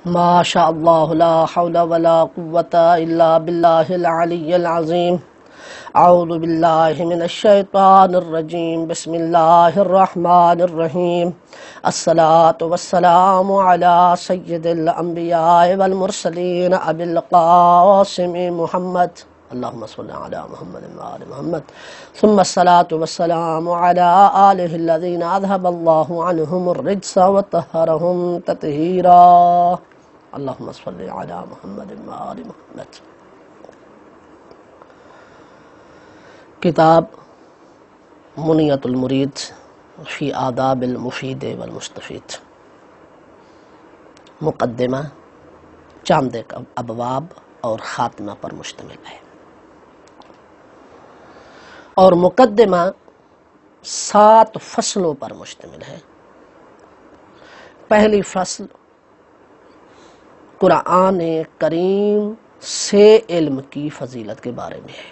ما شاء اللہ لا حول ولا قوة الا باللہ العلی العظیم اعوذ باللہ من الشیطان الرجیم بسم اللہ الرحمن الرحیم الصلاة والسلام علی سید الانبیاء والمرسلین ابی القاسم محمد اللہم صلی علی محمد وآل محمد ثم الصلاة والسلام علی آلہ الذین اذهب اللہ عنہم الرجس وطہرہم تطہیرا اللہم صلی علی محمد وآل محمد۔ کتاب منیت المرید فی آداب المفید والمستفید، مقدمہ چاند ابواب اور خاتمہ پر مشتمل ہے، اور مقدمہ 7 فصلوں پر مشتمل ہے۔ پہلی فصل قرآن کریم سے علم کی فضیلت کے بارے میں ہے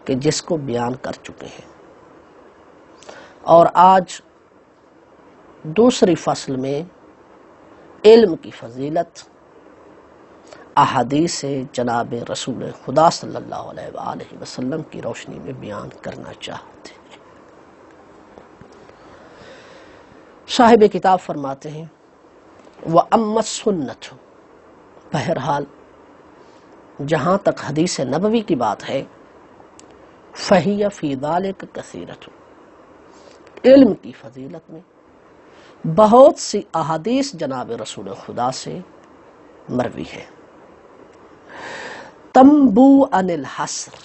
کہ جس کو بیان کر چکے ہیں، اور آج دوسری فصل میں علم کی فضیلت احادیث جناب رسول خدا صلی اللہ علیہ وآلہ وسلم کی روشنی میں بیان کرنا چاہتے ہیں۔ صاحب کتاب فرماتے ہیں وَأَمَّا السُّنَّةُ، بہرحال جہاں تک حدیث نبوی کی بات ہے، فَهِيَ فِي ذَلِكَ كَثِيرَةٌ، علم کی فضیلت میں بہت سی احادیث جناب رسول خدا سے مروی ہے۔ تنبو عن الحصر،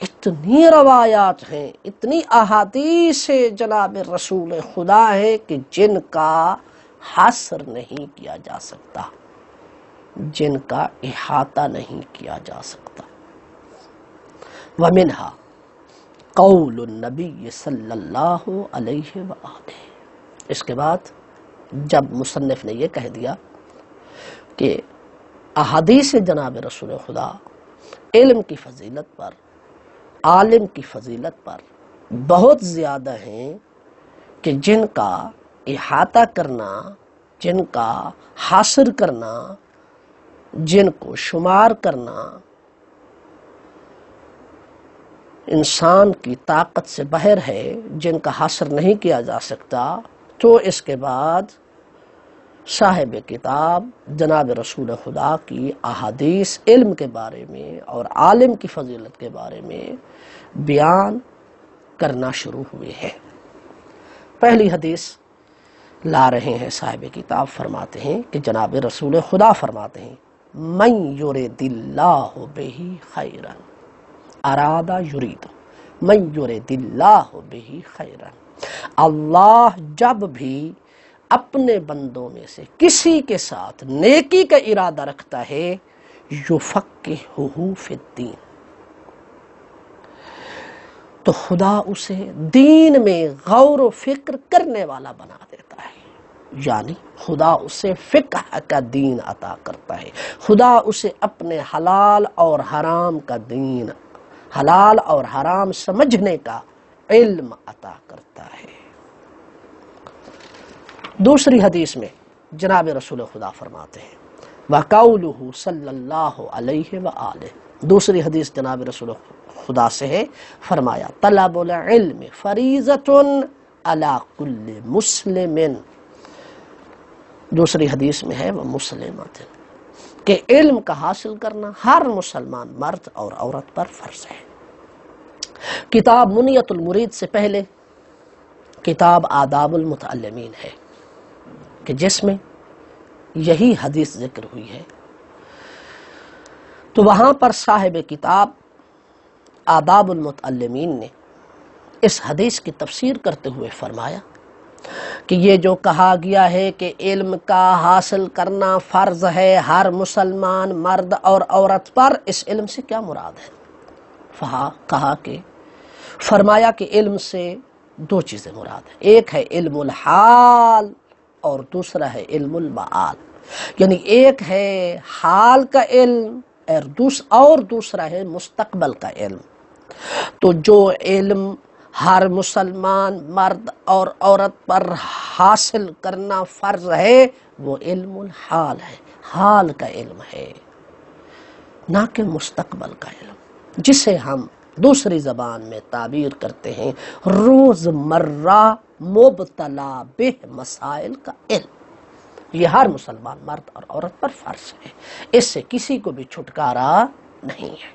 اتنی روایات ہیں، اتنی احادیث جناب رسول خدا ہے کہ جن کا حصر نہیں کیا جا سکتا، جن کا احاطہ نہیں کیا جا سکتا۔ وَمِنْهَا قول النبی صلی اللہ علیہ وآلہ، اس کے بعد جب مصنف نے یہ کہہ دیا کہ احادیث جناب رسول خدا علم کی فضیلت پر، عالم کی فضیلت پر بہت زیادہ ہیں کہ جن کا احاطہ کرنا، جن کا حاصر کرنا، جن کو شمار کرنا انسان کی طاقت سے باہر ہے، جن کا حاصر نہیں کیا جا سکتا، تو اس کے بعد صاحب کتاب جناب رسول خدا کی احادیث علم کے بارے میں اور عالم کی فضیلت کے بارے میں بیان کرنا شروع ہوئے ہیں۔ پہلی حدیث لا رہے ہیں صاحب کتاب، فرماتے ہیں کہ جناب رسول خدا فرماتے ہیں من یرید اللہ بہ خیرا اراد یرید، من یرید اللہ بہ خیرا، اللہ جب بھی اپنے بندوں میں سے کسی کے ساتھ نیکی کا ارادہ رکھتا ہے، یفقہہ فی الدین، تو خدا اسے دین میں غور و فکر کرنے والا بنا دیتا ہے، یعنی خدا اسے فقہ کا دین عطا کرتا ہے، خدا اسے اپنے حلال اور حرام کا دین، حلال اور حرام سمجھنے کا علم عطا کرتا ہے۔ دوسری حدیث میں جناب رسول خدا فرماتے ہیں وَقَوْلُهُ صلی اللہ علیہ وآلہ، دوسری حدیث جناب رسول خدا سے ہے، فرمایا طلب العلم فریضۃ علی کل مسلم، دوسری حدیث میں ہے وہ مسلمات، کہ علم کا حاصل کرنا ہر مسلمان مرد اور عورت پر فرض ہے۔ کتاب منیت المرید سے پہلے کتاب آداب المتعلمین ہے کہ جس میں یہی حدیث ذکر ہوئی ہے، تو وہاں پر صاحب کتاب آداب المتعلمین نے اس حدیث کی تفسیر کرتے ہوئے فرمایا کہ یہ جو کہا گیا ہے کہ علم کا حاصل کرنا فرض ہے ہر مسلمان مرد اور عورت پر، اس علم سے کیا مراد ہے؟ کہا کہ فرمایا کہ علم سے 2 چیزیں مراد ہیں، ایک ہے علم الحال اور دوسرا ہے علم المعال، یعنی ایک ہے حال کا علم اور دوسرا ہے مستقبل کا علم۔ تو جو علم ہر مسلمان مرد اور عورت پر حاصل کرنا فرض ہے وہ علم الحال ہے، حال کا علم ہے، نہ کہ مستقبل کا علم، جسے ہم دوسری زبان میں تعبیر کرتے ہیں روز مرہ مبتلا بہ مسائل کا علم۔ یہ ہر مسلمان مرد اور عورت پر فرض ہے، اس سے کسی کو بھی چھٹکارا نہیں ہے۔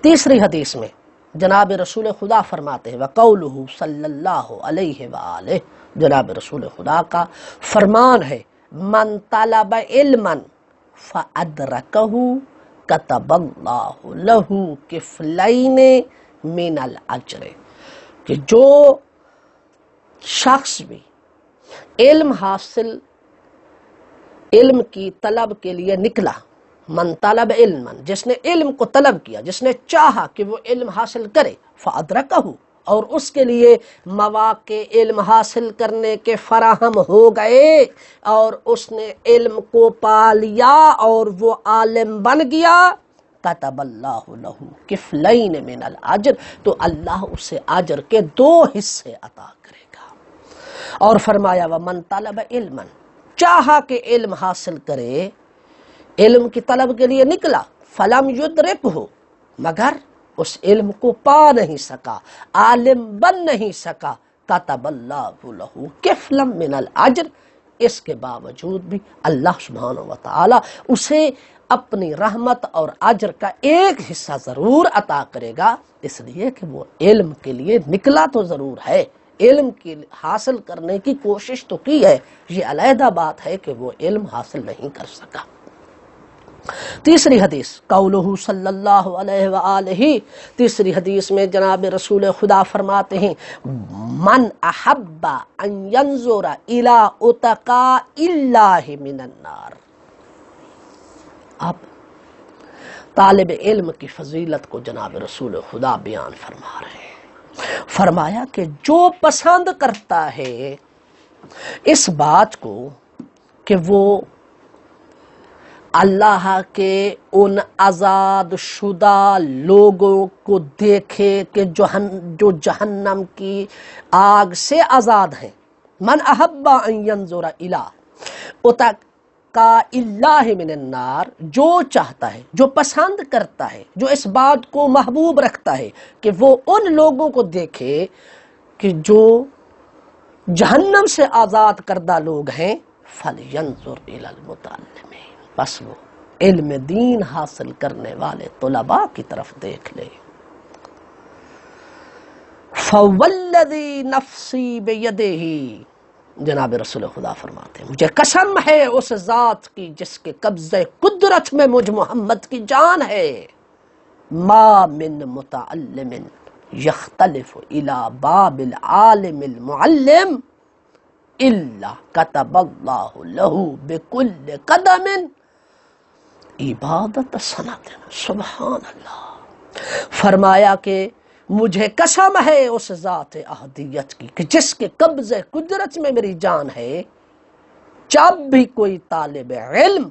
تیسری حدیث میں جناب رسول خدا فرماتے ہیں وقولہ صلی اللہ علیہ وآلہ، جناب رسول خدا کا فرمان ہے من طلب علما فأدرکہ کتب اللہ لہ کفلین من الاجر، کہ جو شخص بھی علم کی طلب کے لیے نکلا، من طلب علما، جس نے علم کو طلب کیا، جس نے چاہا کہ وہ علم حاصل کرے، فأدرکہ، اور اس کے لیے مواقع علم حاصل کرنے کے فراہم ہو گئے اور اس نے علم کو پا لیا اور وہ عالم بن گیا، کتب اللہ لہ کفلین من الاجر، تو اللہ اسے اجر کے 2 حصے عطا کرے گا۔ اور فرمایا ومن طلب علما، چاہا کہ علم حاصل کرے، علم کی طلب کے لیے نکلا، فلم یدرکہ، مگر اس علم کو پا نہیں سکا، عالم بن نہیں سکا، کتب اللہ لہ کفلا من الاجر، اس کے باوجود بھی اللہ سبحانہ وتعالی اسے اپنی رحمت اور اجر کا ایک حصہ ضرور عطا کرے گا، اس لیے کہ وہ علم کے لیے نکلا تو ضرور ہے، علم کی حاصل کرنے کی کوشش تو کی ہے، یہ علیحدہ بات ہے کہ وہ علم حاصل نہیں کر سکا۔ تیسری حدیث قولہ صلی اللہ علیہ وآلہ، تیسری حدیث میں جناب رسول خدا فرماتے ہیں من احب ان ینظر الی اتقاء اللہ من النار۔ اب طالب علم کی فضیلت کو جناب رسول خدا بیان فرما رہے ہیں، فرمایا کہ جو پسند کرتا ہے اس بات کو کہ وہ اللہ کے ان آزاد شدہ لوگوں کو دیکھے کہ جو جہنم کی آگ سے آزاد ہیں، من احب ان ینظر الی اتقاء اللہ من النار، جو چاہتا ہے، جو پسند کرتا ہے، جو اس بات کو محبوب رکھتا ہے کہ وہ ان لوگوں کو دیکھے کہ جو جہنم سے آزاد کردہ لوگ ہیں، فلینظر الی المتعلمین، بس وہ علم دین حاصل کرنے والے طلباء کی طرف دیکھ لے۔ فوالذی نفسی بیدہ، جناب رسول خدا فرماتے ہیں مجھے قسم ہے اس ذات کی جس کے قبضہ قدرت میں مجھ محمد کی جان ہے، ما من متعلم یختلف الی باب العالم المعلم الا کتب اللہ لہ بکل قدم عبادت سنت۔ سبحان اللہ، فرمایا کہ مجھے قسم ہے اس ذات احدیت کی کہ جس کے قبضہ قدرت میں میری جان ہے، جب بھی کوئی طالب علم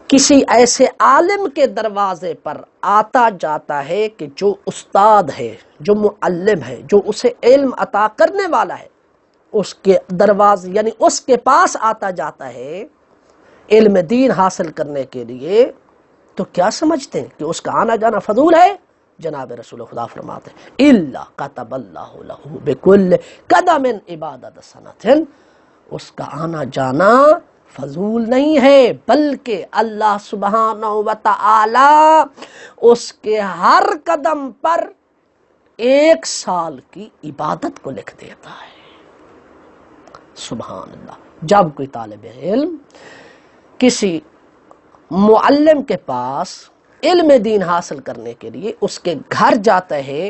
کسی ایسے عالم کے دروازے پر آتا جاتا ہے کہ جو استاد ہے، جو معلم ہے، جو اسے علم عطا کرنے والا ہے، اس کے دروازے یعنی اس کے پاس آتا جاتا ہے علم دین حاصل کرنے کے لیے، تو کیا سمجھتے ہیں کہ اس کا آنا جانا فضول ہے؟ جناب رسول خدا فرماتے ہیں الا کتب اللہ لہ بکل قدم عبادت سنت، اس کا آنا جانا فضول نہیں ہے، بلکہ اللہ سبحانہ وتعالی اس کے ہر قدم پر 1 سال کی عبادت کو لکھ دیتا ہے۔ سبحان اللہ، جب کوئی طالب علم کسی معلم کے پاس علم دین حاصل کرنے کے لیے اس کے گھر جاتا ہے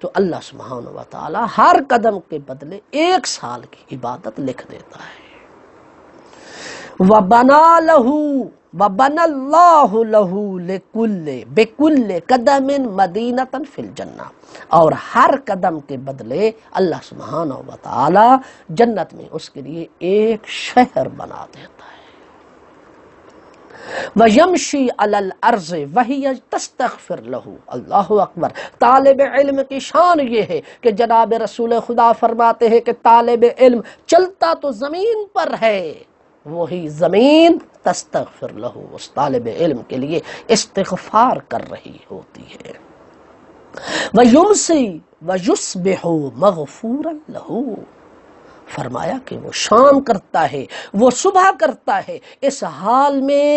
تو اللہ سبحانہ وتعالی ہر قدم کے بدلے 1 سال کی عبادت لکھ دیتا ہے۔ وَبَنَى اللَّهُ لَهُ بِكُلِّ قَدَمٍ مَدِينَةً فِي الْجَنَّةِ، اور ہر قدم کے بدلے اللہ سبحانہ وتعالی جنت میں اس کے لیے ایک شہر بنا دیتا ہے۔ وَيَمْشِي عَلَى الْأَرْضِ وَهِيَ تَسْتَغْفِرُ لَهُ۔ اللہ اکبر، طالب علم کی شان یہ ہے کہ جناب رسول خدا فرماتے ہیں کہ طالب علم چلتا تو زمین پر ہے، وہی زمین تستغفر لہو، اس طالب علم کے لیے استغفار کر رہی ہوتی ہے۔ وَيُمْسِي وَيُصْبِحُ مَغْفُورًا لَهُ، فرمایا کہ وہ شام کرتا ہے، وہ صبح کرتا ہے اس حال میں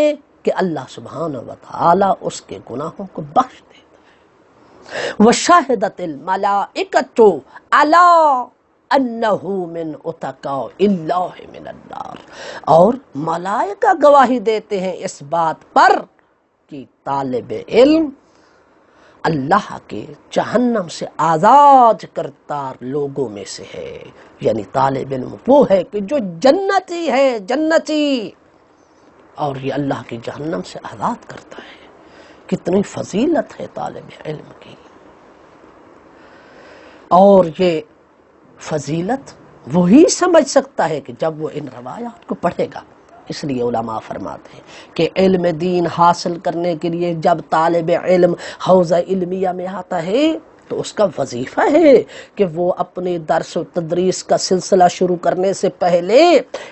کہ اللہ سبحانہ وتعالی اس کے گناہوں کو بخش دیتا ہے۔ وَشَهِدَتِ الْمَلَائِكَةُ عَلَىٰ أَنَّهُ مِنْ أُتَقَاءِ اللَّهِ مِنَ النَّارِ، اور ملائکہ گواہی دیتے ہیں اس بات پر کہ طالب علم اللہ کے جہنم سے آزاد کرتا لوگوں میں سے ہے، یعنی طالب علم وہ ہے کہ جو جنتی ہے، جنتی، اور یہ اللہ کی جہنم سے آزاد کرتا ہے۔ کتنی فضیلت ہے طالب علم کی، اور یہ فضیلت وہی سمجھ سکتا ہے کہ جب وہ ان روایات کو پڑھے گا۔ اس لیے علماء فرماتے ہیں کہ علم دین حاصل کرنے کے لیے جب طالب علم حوزہ علمیہ میں آتا ہے تو اس کا وظیفہ ہے کہ وہ اپنی درس و تدریس کا سلسلہ شروع کرنے سے پہلے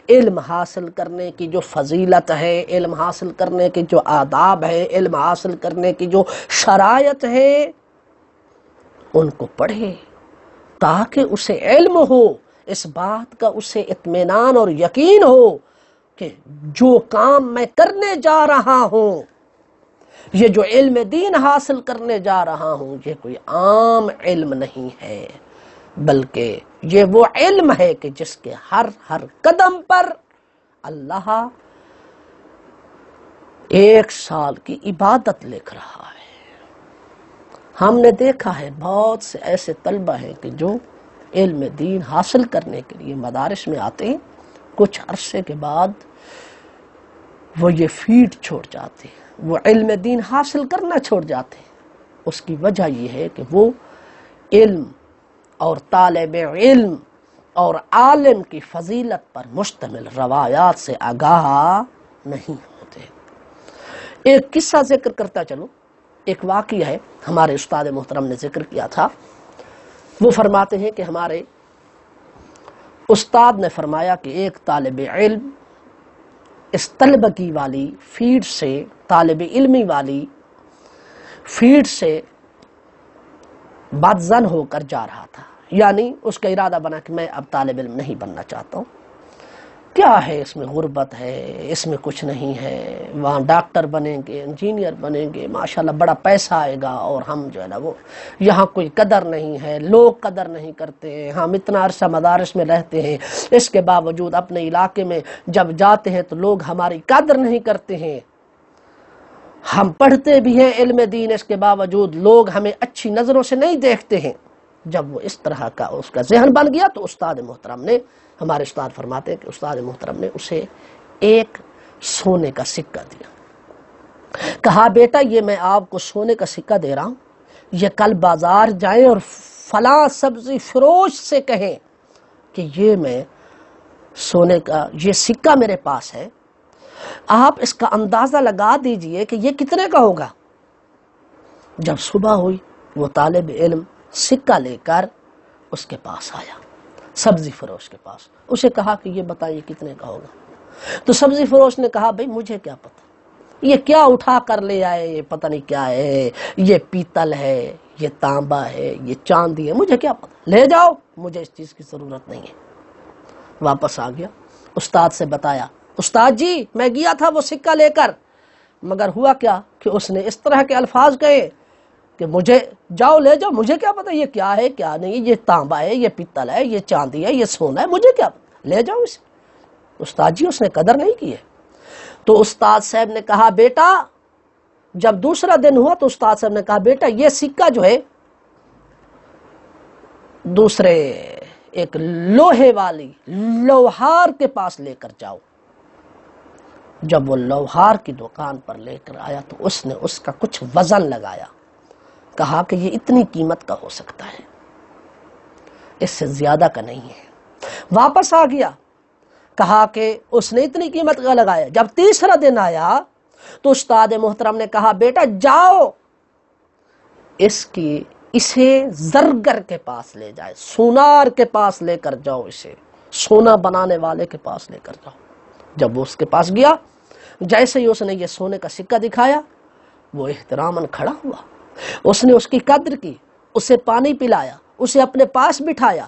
علم حاصل کرنے کی جو فضیلت ہے، علم حاصل کرنے کے جو آداب ہے، علم حاصل کرنے کی جو شرائط ہے، ان کو پڑھے تاکہ اسے علم ہو، اس بات کا اسے اطمینان اور یقین ہو کہ جو کام میں کرنے جا رہا ہوں، یہ جو علم دین حاصل کرنے جا رہا ہوں، یہ کوئی عام علم نہیں ہے، بلکہ یہ وہ علم ہے کہ جس کے ہر قدم پر اللہ 1 سال کی عبادت لکھ رہا ہے۔ ہم نے دیکھا ہے بہت سے ایسے طلبہ ہیں کہ جو علم دین حاصل کرنے کے لیے مدارس میں آتے ہیں، کچھ عرصے کے بعد وہ یہ فیلڈ چھوڑ جاتے ہیں، وہ علم دین حاصل کرنا چھوڑ جاتے ہیں۔ اس کی وجہ یہ ہے کہ وہ علم اور طالب علم اور عالم کی فضیلت پر مشتمل روایات سے آگاہ نہیں ہوتے۔ ایک قصہ ذکر کرتا چلو، ایک واقعہ ہے ہمارے استاد محترم نے ذکر کیا تھا۔ وہ فرماتے ہیں کہ ہمارے استاد نے فرمایا کہ ایک طالب علم اس طلبگی والی فیلڈ سے، طالب علمی والی فیلڈ سے بدظن ہو کر جا رہا تھا، یعنی اس کا ارادہ بنا کہ میں اب طالب علم نہیں بننا چاہتا ہوں، کیا ہے اس میں غربت ہے، اس میں کچھ نہیں ہے، وہاں ڈاکٹر بنیں گے، انجینئر بنیں گے، ماشاءاللہ بڑا پیسہ آئے گا، اور ہم جو ہے نا وہ یہاں کوئی قدر نہیں ہے، لوگ قدر نہیں کرتے ہیں، ہم اتنا عرصہ مدارس میں رہتے ہیں، اس کے باوجود اپنے علاقے میں جب جاتے ہیں تو لوگ ہماری قدر نہیں کرتے ہیں، ہم پڑھتے بھی ہیں علم دین، اس کے باوجود لوگ ہمیں اچھی نظروں سے نہیں دیکھتے ہیں۔ جب وہ اس طرح کا اس کا ذہن بن گیا تو استاد محترم نے، ہمارے استاد فرماتے ہیں کہ استاد محترم نے اسے ایک سونے کا سکہ دیا، کہا بیٹا یہ میں آپ کو سونے کا سکہ دے رہا ہوں، یہ کل بازار جائیں اور فلاں سبزی فروش سے کہیں کہ یہ میں سونے کا یہ سکہ میرے پاس ہے، آپ اس کا اندازہ لگا دیجئے کہ یہ کتنے کا ہوگا۔ جب صبح ہوئی وہ طالب علم سکہ لے کر اس کے پاس آیا، سبزی فروش کے پاس، اسے کہا کہ یہ بتائیے کتنے کا ہوگا۔ تو سبزی فروش نے کہا بھئی مجھے کیا پتہ، یہ کیا اٹھا کر لے آئے، یہ پتہ نہیں کیا ہے، یہ پیتل ہے، یہ تانبا ہے، یہ چاندی ہے، مجھے کیا پتہ، لے جاؤ، مجھے اس چیز کی ضرورت نہیں ہے۔ واپس آ گیا، استاد سے بتایا، استاد جی میں گیا تھا وہ سکہ لے کر، مگر ہوا کیا کہ اس نے اس طرح کے الفاظ کہے کہ مجھے جاؤ لے جاؤ، مجھے کیا پتہ یہ کیا ہے کیا نہیں، یہ تانبا ہے، یہ پیتل ہے، یہ چاندی ہے، یہ سونا ہے، مجھے کیا پتہ، لے جاؤ اسے۔ استاد جی اس نے قدر نہیں کی ہے۔ تو استاد صاحب نے کہا بیٹا، جب دوسرا دن ہوا تو استاد صاحب نے کہا بیٹا یہ سکہ جو ہے دوسرے ایک لوہے والی لوہار کے پاس لے کر جاؤ۔ جب وہ لوہار کی دکان پر لے کر آیا تو اس نے اس کا کچھ وزن لگایا، کہا کہ یہ اتنی قیمت کا ہو سکتا ہے، اس سے زیادہ کا نہیں ہے۔ واپس آ گیا، کہا کہ اس نے اتنی قیمت کا لگایا۔ جب تیسرا دن آیا تو استاد محترم نے کہا بیٹا جاؤ اسے زرگر کے پاس لے جائے، سونار کے پاس لے کر جاؤ، اسے سونا بنانے والے کے پاس لے کر جاؤ۔ جب وہ اس کے پاس گیا، جیسے ہی اس نے یہ سونے کا سکہ دکھایا، وہ احتراماً کھڑا ہوا، اس نے اس کی قدر کی، اسے پانی پلایا، اسے اپنے پاس بٹھایا،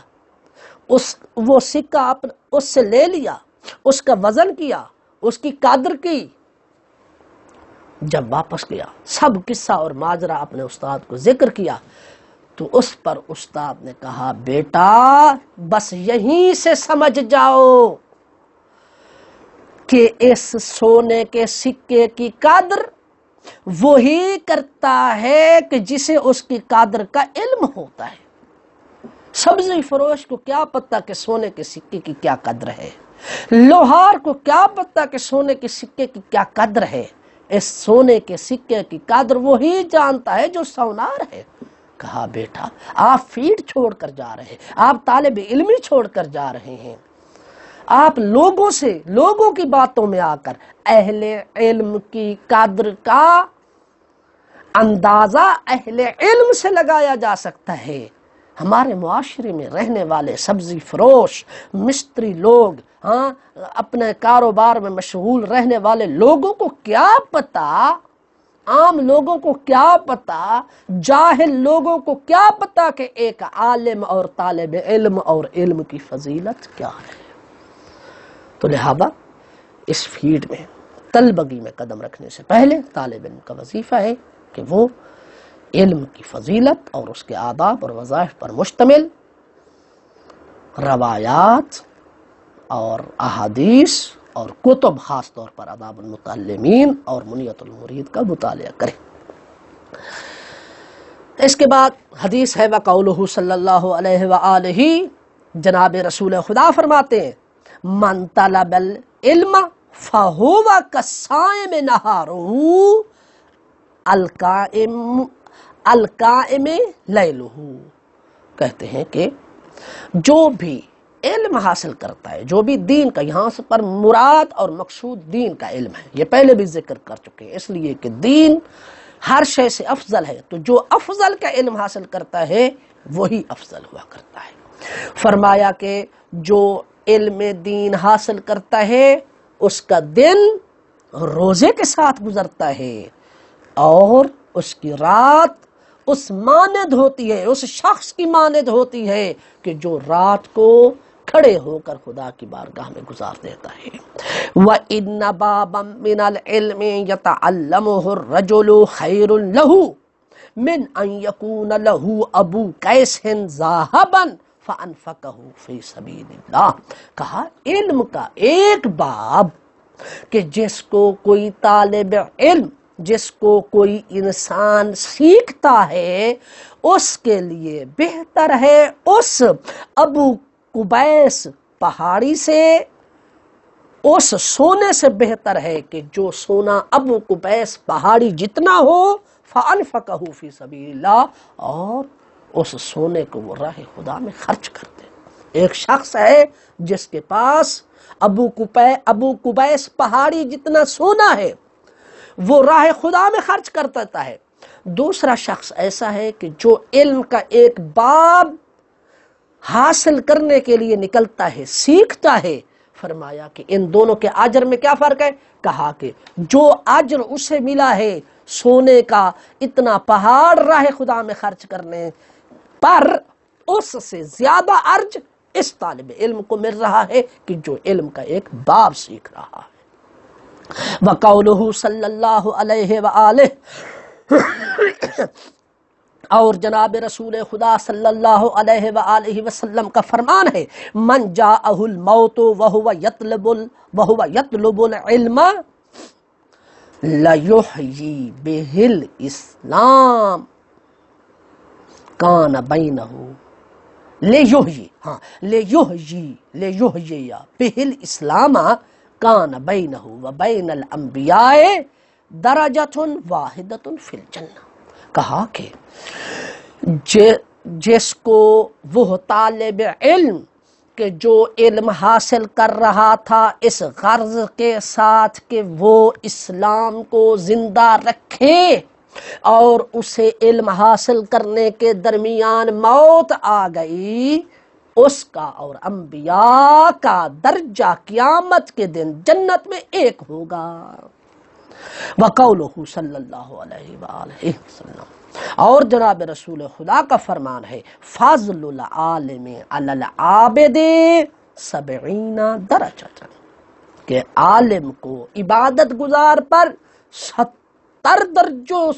وہ سکہ اس سے لے لیا، اس کا وزن کیا، اس کی قدر کی۔ جب واپس گیا سب قصہ اور ماجرا اپنے استاد کو ذکر کیا، تو اس پر استاد نے کہا بیٹا بس یہیں سے سمجھ جاؤ کہ اس سونے کے سکے کی قدر وہی کرتا ہے کہ جسے اس کی قدر کا علم ہوتا ہے۔ سبزی فروش کو کیا پتہ کہ سونے کے سکے کی کیا قدر ہے، لوہار کو کیا پتہ کہ سونے کے سکے کی کیا قدر ہے۔ اس سونے کے سکے کی قدر وہی جانتا ہے جو سونار ہے۔ کہا بیٹا آپ فیلڈ چھوڑ کر جا رہے ہیں، آپ طالب علمی چھوڑ کر جا رہے ہیں، آپ لوگوں کی باتوں میں آ کر اہل علم کی قدر کا اندازہ اہل علم سے لگایا جا سکتا ہے۔ ہمارے معاشرے میں رہنے والے سبزی فروش، مستری لوگ، اپنے کاروبار میں مشغول رہنے والے لوگوں کو کیا پتا، عام لوگوں کو کیا پتا، جاہل لوگوں کو کیا پتا کہ ایک عالم اور طالب علم اور علم کی فضیلت کیا ہے۔ تو لہذا اس فیلڈ میں طلبگی میں قدم رکھنے سے پہلے طالب علم کا وظیفہ ہے کہ وہ علم کی فضیلت اور اس کے آداب اور وظائف پر مشتمل روایات اور احادیث اور کتب، خاص طور پر آداب المتعلمین اور منیت المرید کا مطالعہ کرے۔ اس کے بعد حدیث ہے وقولہ صلی اللہ علیہ وآلہ، جناب رسول خدا فرماتے ہیں من طلب العلم فہو کالصائم نہارہ القائم لیلہ۔ کہتے ہیں کہ جو بھی علم حاصل کرتا ہے، جو بھی دین کا، یہاں سے پر مراد اور مقصود دین کا علم ہے، یہ پہلے بھی ذکر کر چکے ہیں، اس لیے کہ دین ہر شے سے افضل ہے، تو جو افضل کا علم حاصل کرتا ہے وہی افضل ہوا کرتا ہے۔ فرمایا کہ جو علم دین حاصل کرتا ہے اس کا دن روزے کے ساتھ گزرتا ہے اور اس کی رات اس مانند ہوتی ہے، اس شخص کی مانند ہوتی ہے کہ جو رات کو کھڑے ہو کر خدا کی بارگاہ میں گزار دیتا ہے۔ وَإِنَّ بَابًا مِّنَ الْعِلْمِ يَتَعَلَّمُهُ الرَّجُلُ خَيْرٌ لَهُ مِنْ أَنْ يَكُونَ لَهُ أَبُو قَيْسٍ ذَهَبًا فَأَنْفَقَهُ فِي سَبِيلِ اللَّهِ۔ کہا علم کا ایک باب کہ جس کو کوئی طالب علم، جس کو کوئی انسان سیکھتا ہے، اس کے لیے بہتر ہے اس ابو قبیس پہاڑی سے، اس سونے سے بہتر ہے کہ جو سونا ابو قبیس پہاڑی جتنا ہو فَأَنْفَقَهُ فِي سَبِيلِ اللَّهِ، اور اس سونے کو وہ راہ خدا میں خرچ کر دے۔ ایک شخص ہے جس کے پاس ابو قبیس پہاڑی جتنا سونا ہے، وہ راہ خدا میں خرچ کر دیتا ہے۔ دوسرا شخص ایسا ہے کہ جو علم کا ایک باب حاصل کرنے کے لیے نکلتا ہے، سیکھتا ہے۔ فرمایا کہ ان دونوں کے اجر میں کیا فرق ہے؟ کہا کہ جو اجر اسے ملا ہے سونے کا اتنا پہاڑ راہ خدا میں خرچ کرنے پر، اس سے زیادہ اجر اس طالب علم کو مل رہا ہے کہ جو علم کا ایک باب سیکھ رہا ہے۔ وقولہ صلی اللہ علیہ وآلہ، اور جناب رسول خدا صلی اللہ علیہ وآلہ وسلم کا فرمان ہے من جاءہ الموت وہو یطلب العلم لیحیی بہ الاسلام کان بینہ لیحیی بہ الاسلام کان بینہ وبین الانبیاء درجۃ واحدۃ فی الجنہ۔ کہا کہ جس کو وہ طالب علم کہ جو علم حاصل کر رہا تھا اس غرض کے ساتھ کہ وہ اسلام کو زندہ رکھے، اور اسے علم حاصل کرنے کے درمیان موت آ گئی، اس کا اور انبیاء کا درجہ قیامت کے دن جنت میں ایک ہوگا۔ وقولہ صلی اللہ علیہ وآلہ وسلم، اور جناب رسول خدا کا فرمان ہے، فضل العالم علی العابد 70 درجۃ، کہ عالم کو عبادت گزار پر 70 درجوں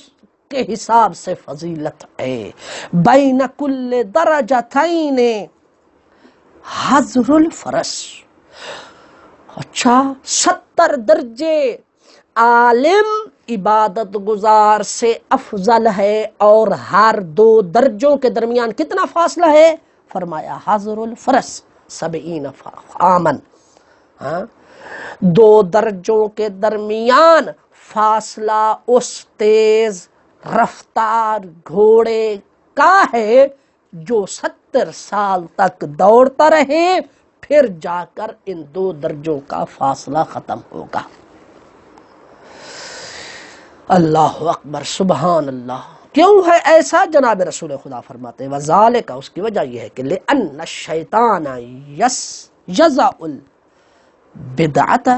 کے حساب سے فضیلت ہے۔ بین کل درجتین حضر الفرس، اچھا 70 درجے عالم عبادت گزار سے افضل ہے، اور ہر 2 درجوں کے درمیان کتنا فاصلہ ہے؟ فرمایا حضر الفرس 70 عامن، 2 درجوں کے درمیان فاصلہ اس تیز رفتار گھوڑے کا ہے جو 70 سال تک دوڑتا رہے، پھر جا کر ان 2 درجوں کا فاصلہ ختم ہوگا۔ اللہ اکبر، سبحان اللہ۔ کیوں ہے ایسا؟ جناب رسول خدا فرماتے ہیں وذالک، اس کی وجہ یہ ہے کہ لأن الشیطان یضع البدعۃ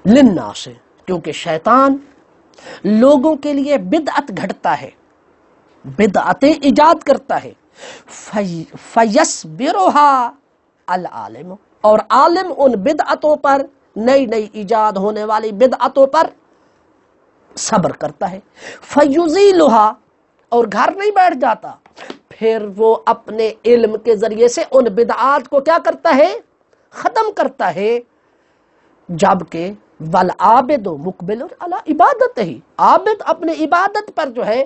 للناس، کیونکہ شیطان لوگوں کے لیے بدعت گھڑتا ہے، بدعتیں ایجاد کرتا ہے، فیصبرھا العالم، اور عالم ان بدعتوں پر، نئی نئی ایجاد ہونے والی بدعتوں پر صبر کرتا ہے، فیزیلھا، اور گھر نہیں بیٹھ جاتا، پھر وہ اپنے علم کے ذریعے سے ان بدعات کو کیا کرتا ہے؟ ختم کرتا ہے۔ جبکہ والعابد مقبل علی عبادت ہی، عابد اپنی عبادت پر جو ہے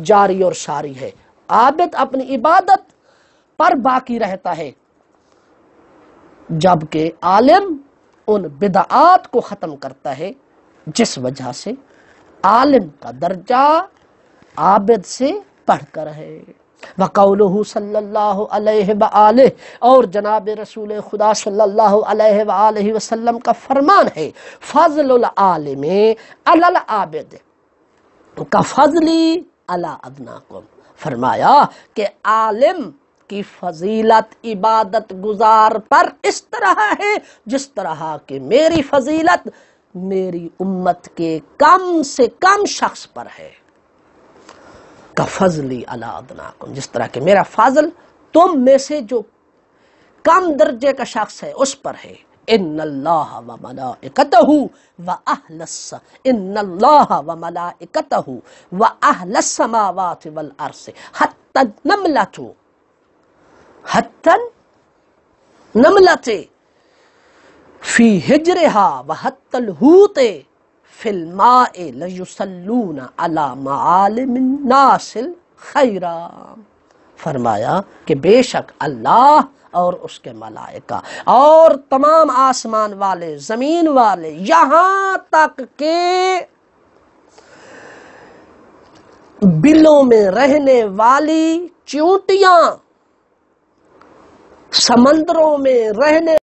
جاری اور ساری ہے، عابد اپنی عبادت پر باقی رہتا ہے، جبکہ عالم ان بدعات کو ختم کرتا ہے، جس وجہ سے عالم کا درجہ عابد سے بڑھ کر ہے۔ وقولہ صلی اللہ علیہ وآلہ، اور جناب رسول خدا صلی اللہ علیہ وآلہ وسلم کا فرمان ہے، فضل العالم علی العابد کفضلی علی ادناکم، فرمایا کہ عالم کی فضیلت عبادت گزار پر اس طرح ہے جس طرح کہ میری فضیلت میری امت کے کم سے کم شخص پر ہے، کفضلی علی ادناکم، جس طرح کہ میرا فضل تم میں سے جو کم درجے کا شخص ہے اس پر ہے۔ ان اللہ و ملائکتہ و اہل السماوات والارض حتی النملۃ فی ہجرہا و حتی الحوت فی الماء لیصلون علی معالم الناس الخیرا، فرمایا کہ بے شک اللہ اور اس کے ملائکہ اور تمام آسمان والے، زمین والے، یہاں تک کہ بلوں میں رہنے والی چیونٹیاں، سمندروں میں رہنے